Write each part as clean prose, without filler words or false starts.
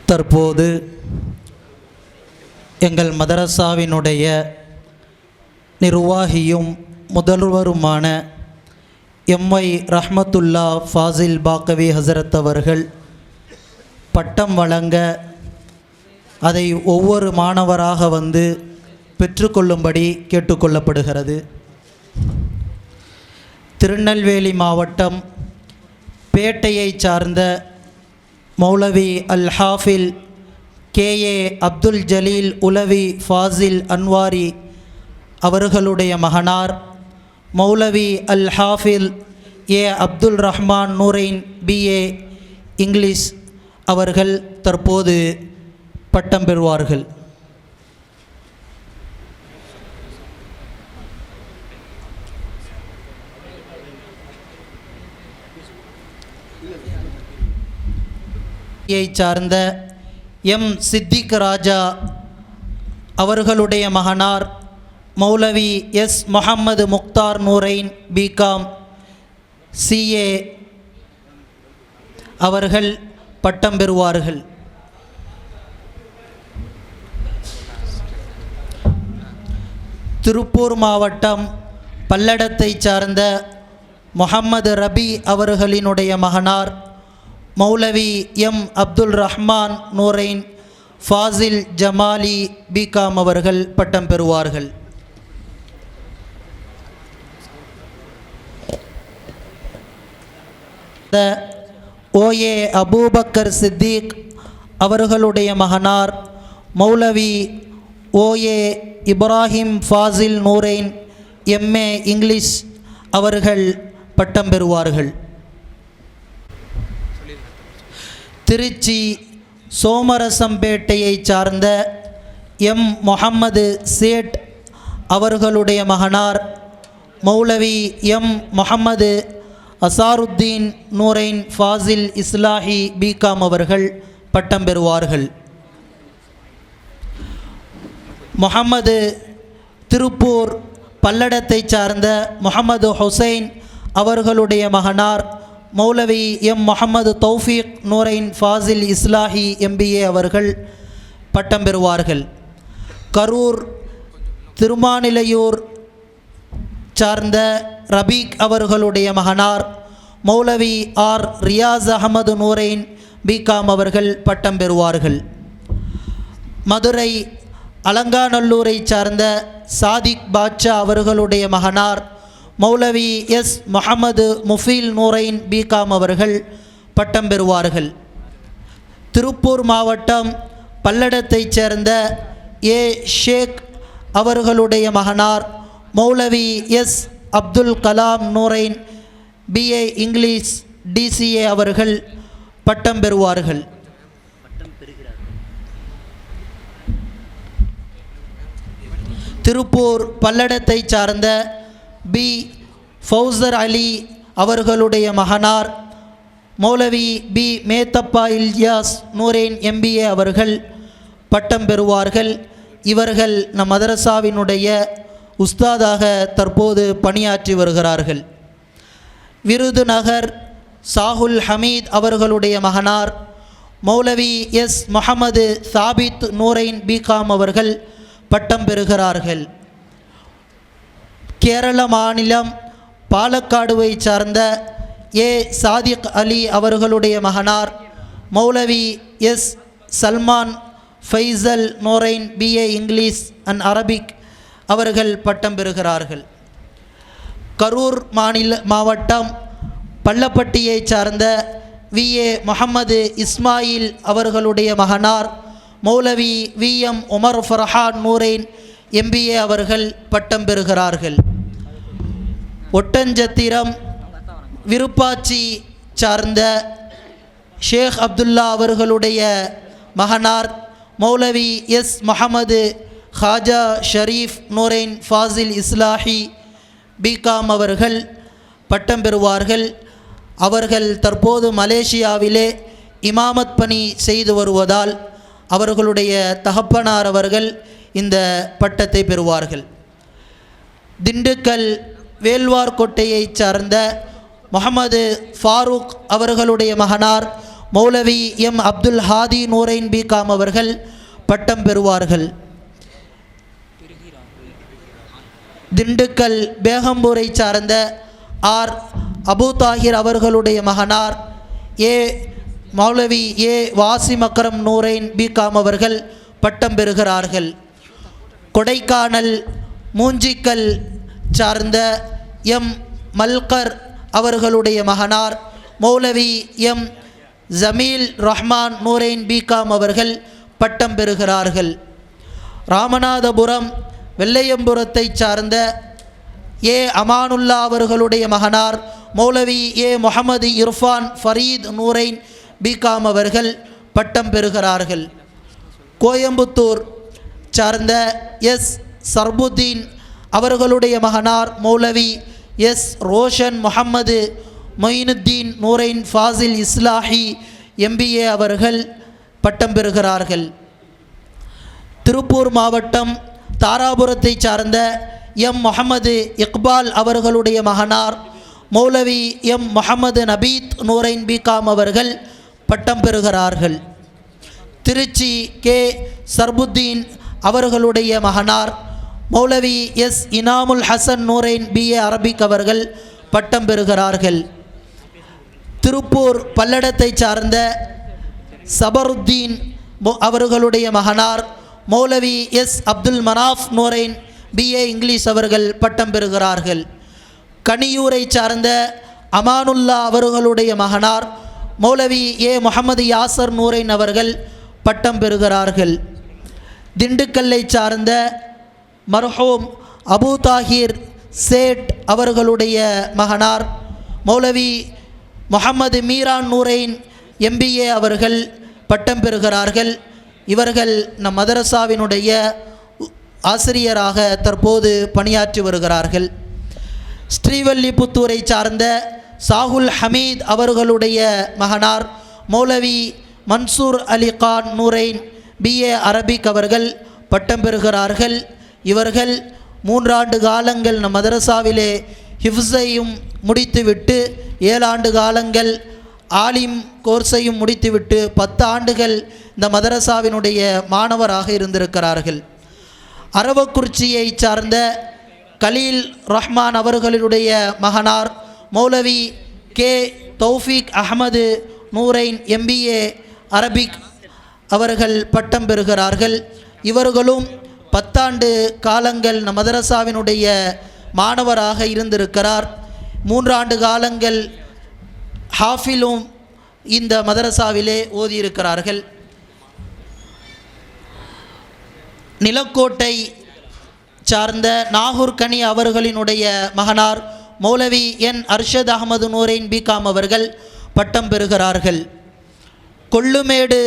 தற்போது எங்கள் மதரசாவினுடைய நிர்வாகியும் முதல்வருமான எம்ஐ ரஹ்மத்துல்லா ஃபாசில் பாக்கவி ஹசரத் அவர்கள் பட்டம் வழங்க அதை ஒவ்வொரு மாணவராக வந்து பெற்றுக்கொள்ளும்படி கேட்டுக்கொள்ளப்படுகிறது. திருநெல்வேலி மாவட்டம் பேட்டையை சார்ந்த மௌலவி அல் ஹாஃபில் KA அப்துல் ஜலீல் உலவி ஃபாசில் அன்வாரி அவர்களுடைய மகனார் மௌலவி Al Hafil A Abdul Rahman Noorain BA English அவர்கள் தற்போது பட்டம் பெறுவார்கள். சார்ந்த எம் சித்திக் ராஜா அவர்களுடைய மகனார் Moulavi S Muhammad Mukhtar நூரைன் BCom CA அவர்கள் பட்டம் பெறுவார்கள். திருப்பூர் மாவட்டம் பல்லடத்தை சார்ந்த முஹம்மது ரபி அவர்களினுடைய மகனார் மௌலவி எம் அப்துல் ரஹ்மான் நூரைன் ஃபாசில் ஜமாலி BCom அவர்கள் பட்டம் பெறுவார்கள். OA அபூபக்கர் சித்திக் அவர்களுடைய மகனார் Moulavi OA Ibrahim Fazil Noorain MA English அவர்கள் பட்டம் பெறுவார்கள். திருச்சி சோமரசம்பேட்டையை சார்ந்த எம் முஹம்மது சேட் அவர்களுடைய மகனார் மௌலவி எம் முஹம்மது அசாருத்தீன் நூரைன் ஃபாசில் இஸ்லாஹி BCom அவர்கள் பட்டம் பெறுவார்கள். முஹம்மது திருப்பூர் பல்லடத்தை சார்ந்த முஹம்மது ஹுசைன் அவர்களுடைய மகனார் மௌலவி எம் முஹம்மது தௌஃபீக் நூரைன் ஃபாசில் இஸ்லாஹி MBA அவர்கள் பட்டம் பெறுவார்கள். கரூர் திருமாநிலையூர் சார்ந்த ரபீக் அவர்களுடைய மகனார் மௌலவி R ரியாஸ் அகமது நூரைன் BCom அவர்கள் பட்டம் பெறுவார்கள். மதுரை அலங்காநல்லூரை சார்ந்த சாதிக் பாட்ஷா அவர்களுடைய மகனார் மௌலவி S முஹம்மது முஃபீல் நூரைன் BCom அவர்கள் பட்டம் பெறுவார்கள். திருப்பூர் மாவட்டம் பல்லடத்தைச் சேர்ந்த A ஷேக் அவர்களுடைய மகனார் Moulavi S Abdul Kalam Noorain BA English DCA அவர்கள் பட்டம் பெறுவார்கள். திருப்பூர் பல்லடத்தைச் சார்ந்த B ஃபௌசர் அலி அவர்களுடைய மகனார் மௌலவி B மேத்தப்பா இல்யாஸ் நூரைன் MBA அவர்கள் பட்டம் பெறுவார்கள். இவர்கள் நம் மதரசாவினுடைய உஸ்தாதாக தற்போது பணியாற்றி வருகிறார்கள். விருதுநகர் சாகுல் ஹமீத் அவர்களுடைய மகனார் மௌலவி S முஹம்மது சாபித் நூரைன் BCom அவர்கள் பட்டம் பெறுகிறார்கள். கேரள மாநிலம் பாலக்காடுவை சார்ந்த A சாதிக் அலி அவர்களுடைய மகனார் Moulavi S Salman Faisal Noorain BA English and Arabic அவர்கள் பட்டம் பெறுகிறார்கள். கரூர் மாவட்டம் பள்ளப்பட்டியை சார்ந்த VA முஹம்மது இஸ்மாயில் அவர்களுடைய மகனார் மௌலவி VM உமர் ஃபர்ஹான் நூரைன் MBA அவர்கள் பட்டம் பெறுகிறார்கள். ஒட்டஞ்சத்திரம் விருப்பாச்சி சார்ந்த ஷேக் அப்துல்லா அவர்களுடைய மகனார் மௌலவி S முஹம்மது ஹாஜா ஷரீஃப் நூரைன் ஃபாசில் இஸ்லாஹி BCom அவர்கள் பட்டம் பெறுவார்கள். அவர்கள் தற்போது மலேசியாவிலே இமாமத் பணி செய்து வருவதால் அவர்களுடைய தகப்பனார் அவர்கள் இந்த பட்டத்தை பெறுவார்கள். திண்டுக்கல் வேல்வார்கோட்டையை சார்ந்த முஹம்மது ஃபாரூக் அவர்களுடைய மகனார் மௌலவி எம் அப்துல் ஹாதி நூரைன் பிகாம் அவர்கள் பட்டம் பெறுவார்கள். திண்டுக்கல் பேகம்பூரை சார்ந்த ஆர் அபு தாஹிர் அவர்களுடைய மகனார் மௌலவி வாசிம் அக்ரம் நூரைன் பிகாம் அவர்கள் பட்டம் பெறுகிறார்கள். கொடைக்கானல் மூஞ்சிக்கல் சார்ந்த எம் மல்கர் அவர்களுடைய மகனார் மௌலவி எம் ஜமீல் ரஹ்மான் நூரைன் பிகாம் அவர்கள் பட்டம் பெறுகிறார்கள். ராமநாதபுரம் வெள்ளையம்புரத்தை சார்ந்த அமானுல்லா அவர்களுடைய மகனார் மௌலவி முஹம்மது இர்ஃபான் ஃபரீத் நூரைன் பிகாம் அவர்கள் பட்டம் பெறுகிறார்கள். கோயம்புத்தூர் சார்ந்த சர்புத்தீன் அவர்களுடைய மகனார் மௌலவி ரோஷன் முஹம்மது மொயினுத்தீன் நூரைன் ஃபாசில் இஸ்லாஹி MBA அவர்கள் பட்டம் பெறுகிறார்கள். திருப்பூர் மாவட்டம் தாராபுரத்தை சார்ந்த எம் முஹம்மது இக்பால் அவர்களுடைய மகனார் மௌலவி எம் முஹம்மது நபீத் நூரைன் பிகாம் அவர்கள் பட்டம் பெறுகிறார்கள். திருச்சி சர்புத்தீன் அவர்களுடைய மகனார் மௌலவி இனாமுல் ஹசன் நூரைன் BA அரபிக் அவர்கள் பட்டம் பெறுகிறார்கள். திருப்பூர் பல்லடத்தை சார்ந்த சபருத்தீன் அவர்களுடைய மகனார் மௌலவி அப்துல் மனாஃப் நூரைன் BA இங்கிலீஷ் அவர்கள் பட்டம் பெறுகிறார்கள். கனியூரை சார்ந்த அமானுல்லா அவர்களுடைய மகனார் மௌலவி முஹம்மது யாசர் நூரைன் அவர்கள் பட்டம் பெறுகிறார்கள். திண்டுக்கல்லை சார்ந்த மர்ஹூம் அபு தாஹிர் சேட் அவர்களுடைய மகனார் மௌலவி முஹம்மது மீரான் நூரைன் MBA அவர்கள் பட்டம் பெறுகிறார்கள். இவர்கள் நம் மதரசாவினுடைய ஆசிரியராக தற்போது பணியாற்றி வருகிறார்கள். ஸ்ரீவல்லிபுத்தூரை சார்ந்த சாகுல் ஹமீத் அவர்களுடைய மகனார் மௌலவி மன்சூர் அலி கான் நூரைன் BA அரபிக் அவர்கள் பட்டம் பெறுகிறார்கள். இவர்கள் 3 ஆண்டு காலங்கள் நம் மதரசாவிலே ஹிஃப்ஸையும் முடித்துவிட்டு 7 ஆண்டு காலங்கள் ஆலிம் கோர்ஸையும் முடித்துவிட்டு 10 ஆண்டுகள் இந்த மதரசாவினுடைய மாணவராக இருந்திருக்கிறார்கள். அரவக்குறிச்சியை சார்ந்த கலீல் ரஹ்மான் அவர்களுடைய மகனார் மௌலவி தௌஃபீக் அஹமது நூரைன் MBA அரபிக் அவர்கள் பட்டம் பெறுகிறார்கள். இவர்களும் 10 ஆண்டு காலங்கள் நம் மதரசாவினுடைய மாணவராக இருந்திருக்கிறார். 3 ஆண்டு காலங்கள் ஹாஃபிலும் இந்த மதரசாவிலே ஓதியிருக்கிறார்கள். நிலக்கோட்டை சார்ந்த நாகூர் கனி அவர்களினுடைய மகனார் மௌலவி அர்ஷத் அகமது நூரைன் பிகாம் அவர்கள் பட்டம் பெறுகிறார்கள். கொள்ளுமேடு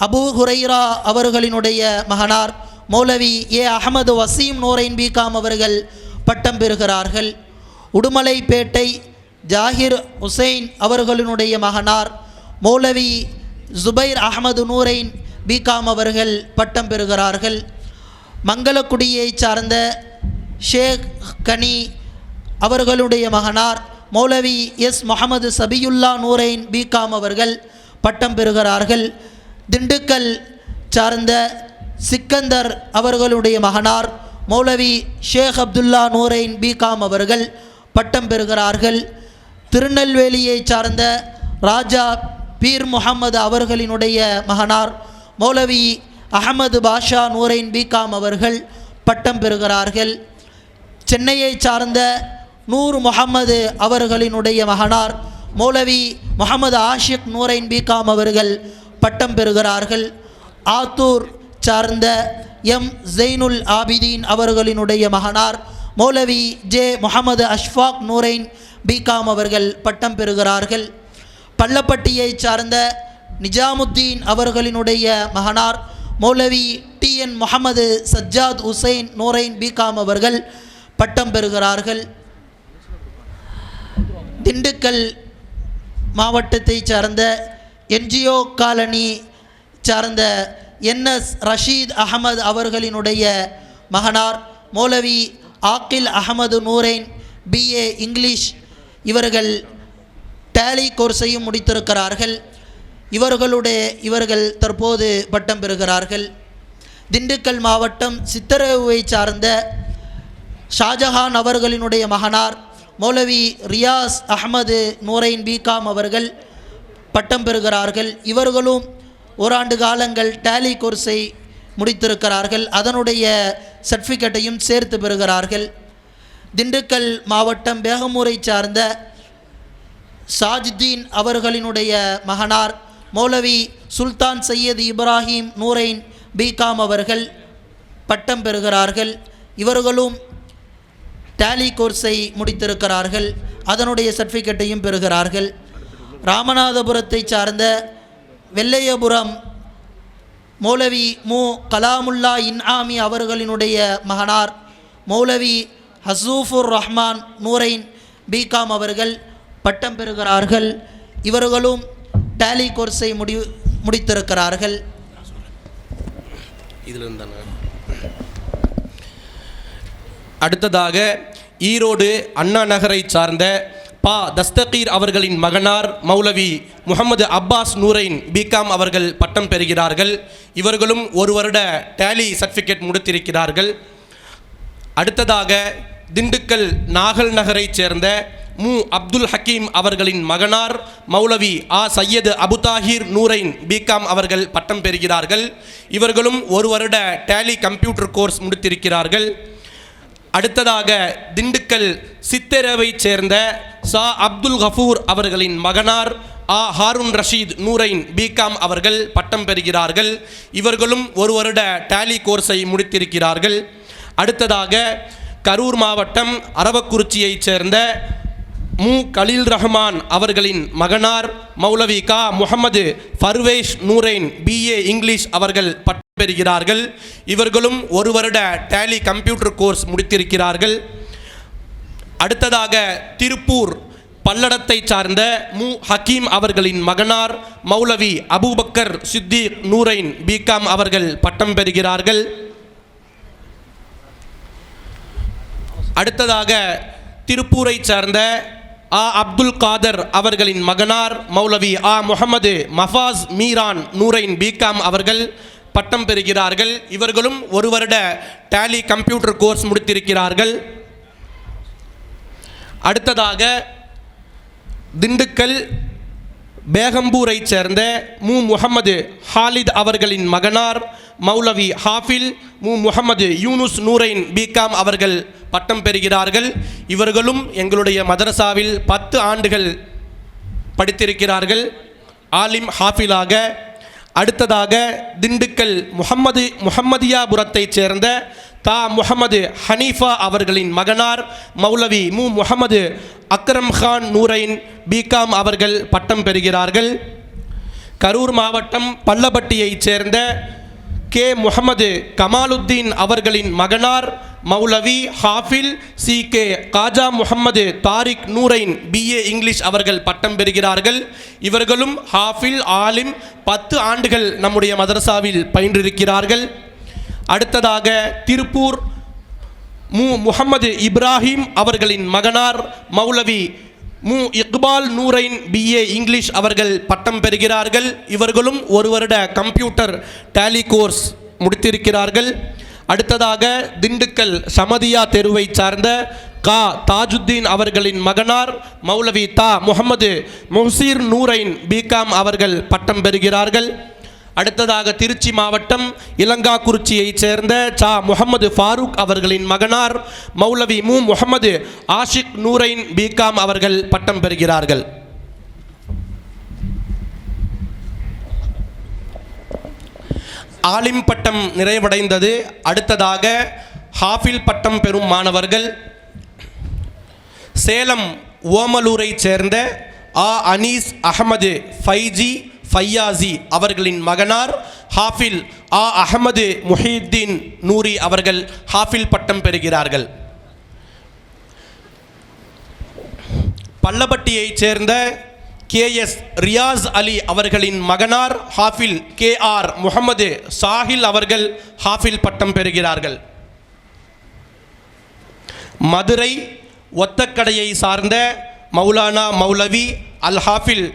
அபு ஹுரைரா அவர்களினுடைய மகனார் மௌலவி அகமது வசீம் நூரைன் பிகாம் அவர்கள் பட்டம் பெறுகிறார்கள். உடுமலைப்பேட்டை ஜாகிர் ஹுசைன் அவர்களினுடைய மகனார் மௌலவி ஜுபைர் அகமது நூரைன் பிகாம் அவர்கள் பட்டம் பெறுகிறார்கள். மங்களக்குடியை சார்ந்த ஷேக் கனி அவர்களுடைய மகனார் மௌலவி முஹம்மது சபியுல்லா நூரைன் பிகாம் அவர்கள் பட்டம் பெறுகிறார்கள். திண்டுக்கல் சார்ந்த சிக்கந்தர் அவர்களுடைய மகனார் மௌலவி ஷேக் அப்துல்லா நூரைன் பிகாம் அவர்கள் பட்டம் பெறுகிறார்கள். திருநெல்வேலியை சார்ந்த ராஜா பீர் முஹம்மது அவர்களினுடைய மகனார் மௌலவி அஹமது பாஷா நூரைன் பிகாம் அவர்கள் பட்டம் பெறுகிறார்கள். சென்னையை சார்ந்த நூர் முஹம்மது அவர்களினுடைய மகனார் மௌலவி முஹம்மது ஆஷிக் நூரைன் பிகாம் அவர்கள் பட்டம் பெறுகிறார்கள். ஆத்தூர் சார்ந்த ஜெய்னுல் ஆபிதீன் அவர்களினுடைய மகனார் மௌலவி முஹம்மது அஷ்ஃபாக் நூரைன் பிகாம் அவர்கள் பட்டம் பெறுகிறார்கள். பள்ளப்பட்டியை சார்ந்த நிஜாமுத்தீன் அவர்களினுடைய மகனார் மௌலவி TN முஹம்மது சஜ்ஜாத் ஹுசைன் நூரைன் பிகாம் அவர்கள் பட்டம் பெறுகிறார்கள். திண்டுக்கல் மாவட்டத்தை சார்ந்த NGO காலனி சார்ந்த NS ரஷீத் அகமது அவர்களினுடைய மகனார் மௌலவி ஆக்கில் அகமது நூரைன் BA இங்கிலீஷ் இவர்கள் டேலி கோர்ஸையும் முடித்திருக்கிறார்கள். இவர்கள் தற்போது பட்டம் பெறுகிறார்கள். திண்டுக்கல் மாவட்டம் சித்தரவை சார்ந்த ஷாஜஹான் அவர்களினுடைய மகனார் மௌலவி ரியாஸ் அஹ்மது நூரைன் பிகாம் அவர்கள் பட்டம் பெறுகிறார்கள். இவர்களும் ஓராண்டு காலங்கள் டேலி கோர்ஸை முடித்திருக்கிறார்கள். அதனுடைய சர்டிஃபிகேட்டையும் சேர்த்து பெறுகிறார்கள். திண்டுக்கல் மாவட்டம் பேகமூரை சார்ந்த சாஜுதீன் அவர்களினுடைய மகனார் மௌலவி சுல்தான் சையது இப்ராஹிம் நூரைன் பிகாம் அவர்கள் பட்டம் பெறுகிறார்கள். இவர்களும் டேலி கோர்ஸை முடித்திருக்கிறார்கள். அதனுடைய சர்டிஃபிகேட்டையும் பெறுகிறார்கள். ராமநாதபுரத்தை சார்ந்த வெள்ளையபுரம் மௌலவி மு கலாமுல்லா இன்ஆமி அவர்களினுடைய மகனார் மௌலவி ஹசூஃபுர் ரஹ்மான் நூரைன் பிகாம் அவர்கள் பட்டம் பெறுகிறார்கள். இவர்களும் டேலி கோர்ஸை முடித்திருக்கிறார்கள். அடுத்ததாக ஈரோடு அண்ணா நகரை சார்ந்த பா தஸ்தகீர் அவர்களின் மகனார் மௌலவி முகமது அப்பாஸ் நூரைன் பிகாம் அவர்கள் பட்டம் பெறுகிறார்கள். இவர்களும் ஒரு வருட டேலி சர்டிஃபிகேட் முடித்திருக்கிறார்கள். அடுத்ததாக திண்டுக்கல் நாகல் நகரைச் சேர்ந்த மு அப்துல் ஹக்கீம் அவர்களின் மகனார் மௌலவி ஆ சையது அபுதாஹிர் நூரைன் பிகாம் அவர்கள் பட்டம் பெறுகிறார்கள். இவர்களும் ஒரு வருட டேலி கம்ப்யூட்டர் கோர்ஸ் முடித்திருக்கிறார்கள். அடுத்ததாக திண்டுக்கல் சித்தரவை சேர்ந்த சா அப்துல் கஃபூர் அவர்களின் மகனார் ஆ ஹாரூன் ரஷீத் நூரைன் பிகாம் அவர்கள் பட்டம் பெறுகிறார்கள். இவர்களும் ஒரு வருட டேலி கோர்ஸை முடித்திருக்கிறார்கள். அடுத்ததாக கரூர் மாவட்டம் அரவக்குறிச்சியைச் சேர்ந்த மு கலீல் ரஹ்மான் அவர்களின் மகனார் மௌலவி கா முகமது ஃபர்வேஷ் நூரைன் பிஏ இங்கிலீஷ் அவர்கள் பட்டம் பெறுகிறார்கள். இவர்களும் ஒரு வருட டேலி கம்ப்யூட்டர் கோர்ஸ் முடித்திருக்கிறார்கள். அடுத்ததாக திருப்பூர் பல்லடத்தை சார்ந்த மு ஹக்கீம் அவர்களின் மகனார் மௌலவி அபூபக்கர் சித்திக் நூரைன் பிகாம் அவர்கள் பட்டம் பெறுகிறார்கள். அடுத்ததாக திருப்பூரை சார்ந்த ஆ அப்துல் காதர் அவர்களின் மகனார் மௌலவி ஆ முகமது மஃபாஸ் மீரான் நூரைன் பிகாம் அவர்கள் பட்டம் பெறுகிறார்கள். இவர்களும் ஒரு வருட டேலி கம்ப்யூட்டர் கோர்ஸ் முடித்திருக்கிறார்கள். அடுத்ததாக திண்டுக்கல் பேகம்பூரை சேர்ந்த மு முகமது ஹாலித் அவர்களின் மகனார் மௌலவி ஹாஃபில் மு முகமது யூனுஸ் நூரைன் பிகாம் அவர்கள் பட்டம் பெறுகிறார்கள். இவர்களும் எங்களுடைய மதரசாவில் 10 ஆண்டுகள் படித்திருக்கிறார்கள் ஆலிம் ஹாஃபிலாக. அடுத்ததாக திண்டுக்கல் முஹம்மதியாபுரத்தைச் சேர்ந்த தா முகமது ஹனீஃபா அவர்களின் மகனார் மௌலவி மு முகமது அக்ரம் கான் நூரைன் பிகாம் அவர்கள் பட்டம் பெறுகிறார்கள். கரூர் மாவட்டம் பள்ளப்பட்டியைச் சேர்ந்த கே முகமது கமாலுத்தீன் அவர்களின் மகனார் Moulavi Hafil C K Khaja Mohammed Tariq Noorain BA English அவர்கள் பட்டம் பெறுகிறார்கள். இவர்களும் ஹாஃபில் ஆலிம் 10 ஆண்டுகள் நம்முடைய மதரசாவில் பயின்றிருக்கிறார்கள். அடுத்ததாக திருப்பூர் மு முகமது இப்ராஹிம் அவர்களின் மகனார் மௌலவி மு இக்பால் நூரைன் பிஏ இங்கிலீஷ் அவர்கள் பட்டம் பெறுகிறார்கள். இவர்களும் ஒரு வருட கம்ப்யூட்டர் டேலி கோர்ஸ் முடித்திருக்கிறார்கள். அடுத்ததாக திண்டுக்கல் சமதியா தெருவை சார்ந்த கா தாஜுத்தீன் அவர்களின் மகனார் மௌலவி தா முகமது முஹ்சீர் நூரைன் பிகாம் அவர்கள் பட்டம் பெறுகிறார்கள். அடுத்ததாக திருச்சி மாவட்டம் இலங்காக்குறிச்சியைச் சேர்ந்த சா முகமது ஃபாரூக் அவர்களின் மகனார் மௌலவி மு முகமது ஆஷிக் நூரைன் பிகாம் அவர்கள் பட்டம் பெறுகிறார்கள். ஆலிம் பட்டம் நிறைவடைந்தது. அடுத்ததாக ஹாஃபில் பட்டம் பெறும் மாணவர்கள் சேலம் ஓமலூரை சேர்ந்த ஆ அனீஸ் அகமது ஃபைஜி ஃபையாசி அவர்களின் மகனார் ஹாஃபில் ஆ அகமது முஹீத்தீன் நூரி அவர்கள் ஹாஃபில் பட்டம் பெறுகிறார்கள். பள்ளப்பட்டியைச் சேர்ந்த கேஎஸ் ரியாஸ் அலி அவர்களின் மகனார் ஹாஃபில் கேஆர் முகமது சாஹில் அவர்கள் ஹாஃபில் பட்டம் பெறுகிறார்கள். மதுரை ஒத்தக்கடையை சார்ந்த மௌலானா மௌலவி அல் ஹாஃபில்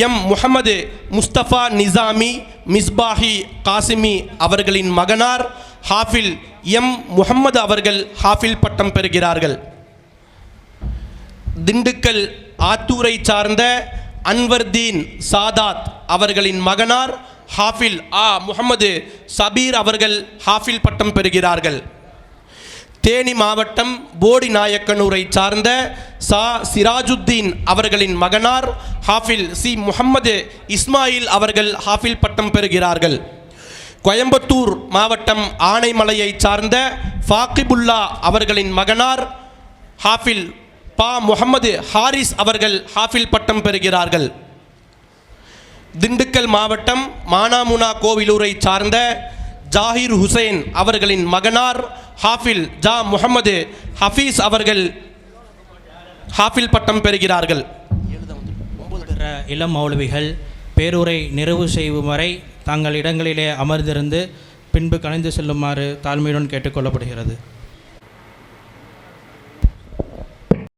எம் முஹம்மது முஸ்தபா நிசாமி மிஸ்பாஹி காசிமி அவர்களின் மகனார் ஹாஃபில் எம் முஹம்மது அவர்கள் ஹாஃபில் பட்டம் பெறுகிறார்கள். திண்டுக்கல் ஆத்தூரை சார்ந்த அன்வர்தீன் சாதாத் அவர்களின் மகனார் ஹாஃபில் முஹம்மது சபீர் அவர்கள் ஹாஃபில் பட்டம் பெறுகிறார்கள். தேனி மாவட்டம் போடி நாயக்கனூரை சார்ந்த சிராஜுத்தீன் அவர்களின் மகனார் ஹாஃபில் சி முஹம்மது இஸ்மாயில் அவர்கள் ஹாஃபில் பட்டம் பெறுகிறார்கள். கோயம்புத்தூர் மாவட்டம் ஆனைமலையை சார்ந்த ஃபாக்கிபுல்லா அவர்களின் மகனார் ஹாஃபில் பா முஹம்மது ஹாரிஸ் அவர்கள் ஹாஃபில் பட்டம் பெறுகிறார்கள். திண்டுக்கல் மாவட்டம் மானாமுனா கோவிலூரை சார்ந்த ஜாகிர் ஹுசைன் அவர்களின் மகனார் ஹாஃபில் ஜா முஹம்மது ஹஃபீஸ் அவர்கள் ஹாஃபில் பட்டம் பெறுகிறார்கள். இளம் மௌலவிகள் பேருரை நிறைவு செய்யும் வரை தங்கள் இடங்களிலே அமர்ந்திருந்து பின்பு கலைந்து செல்லுமாறு தாழ்மையுடன் கேட்டுக்கொள்ளப்படுகிறது.